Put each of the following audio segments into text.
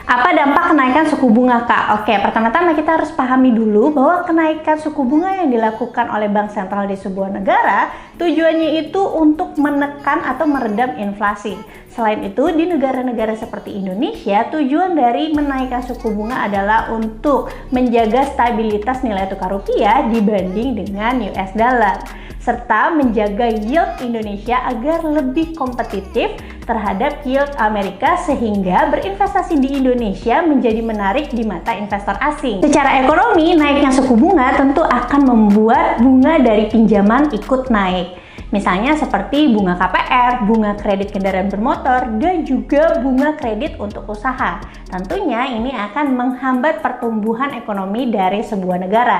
Apa dampak kenaikan suku bunga, Kak? Oke, pertama-tama kita harus pahami dulu bahwa kenaikan suku bunga yang dilakukan oleh bank sentral di sebuah negara tujuannya itu untuk menekan atau meredam inflasi. Selain itu, di negara-negara seperti Indonesia, tujuan dari menaikkan suku bunga adalah untuk menjaga stabilitas nilai tukar rupiah dibanding dengan US dollar, serta menjaga yield Indonesia agar lebih kompetitif terhadap yield Amerika sehingga berinvestasi di Indonesia menjadi menarik di mata investor asing. Secara ekonomi, naiknya suku bunga tentu akan membuat bunga dari pinjaman ikut naik. Misalnya seperti bunga KPR, bunga kredit kendaraan bermotor, dan juga bunga kredit untuk usaha. Tentunya ini akan menghambat pertumbuhan ekonomi dari sebuah negara.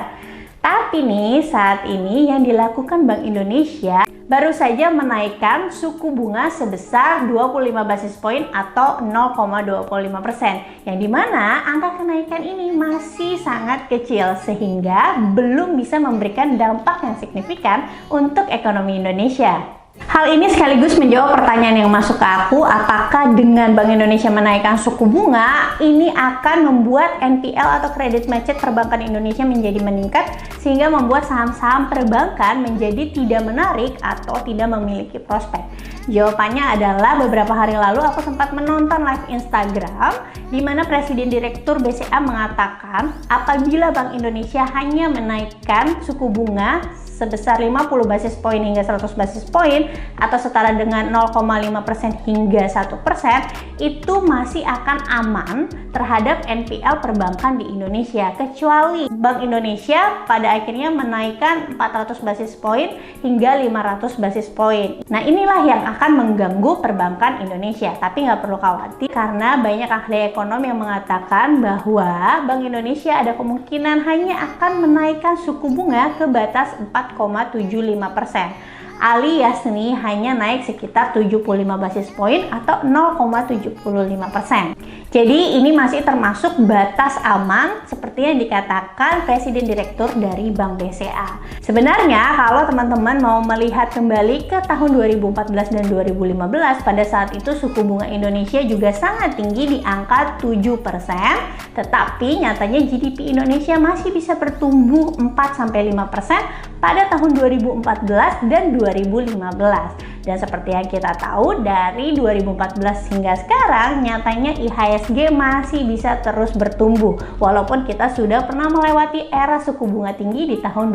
Tapi nih, saat ini yang dilakukan Bank Indonesia baru saja menaikkan suku bunga sebesar 25 basis poin atau 0,25%, yang dimana angka kenaikan ini masih sangat kecil sehingga belum bisa memberikan dampak yang signifikan untuk ekonomi Indonesia. Hal ini sekaligus menjawab pertanyaan yang masuk ke aku, apakah dengan Bank Indonesia menaikkan suku bunga, ini akan membuat NPL atau kredit macet perbankan Indonesia menjadi meningkat, sehingga membuat saham-saham perbankan menjadi tidak menarik atau tidak memiliki prospek. Jawabannya adalah beberapa hari lalu aku sempat menonton live Instagram, di mana Presiden Direktur BCA mengatakan apabila Bank Indonesia hanya menaikkan suku bunga sebesar 50 basis poin hingga 100 basis poin atau setara dengan 0,5% hingga 1%, itu masih akan aman terhadap NPL perbankan di Indonesia, kecuali Bank Indonesia pada akhirnya menaikkan 400 basis poin hingga 500 basis poin. Nah, inilah yang akan mengganggu perbankan Indonesia. Tapi nggak perlu khawatir karena banyak ahli ekonomi yang mengatakan bahwa Bank Indonesia ada kemungkinan hanya akan menaikkan suku bunga ke batas 4,75%. alias nih hanya naik sekitar 75 basis poin atau 0,75%. Jadi ini masih termasuk batas aman seperti yang dikatakan Presiden Direktur dari Bank BCA. Sebenarnya kalau teman-teman mau melihat kembali ke tahun 2014 dan 2015, pada saat itu suku bunga Indonesia juga sangat tinggi di angka 7%, tetapi nyatanya GDP Indonesia masih bisa bertumbuh 4-5% pada tahun 2014 dan 2015. Dan seperti yang kita tahu, dari 2014 hingga sekarang nyatanya IHSG masih bisa terus bertumbuh walaupun kita sudah pernah melewati era suku bunga tinggi di tahun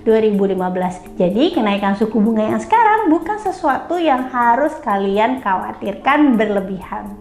2014-2015. Jadi kenaikan suku bunga yang sekarang bukan sesuatu yang harus kalian khawatirkan berlebihan.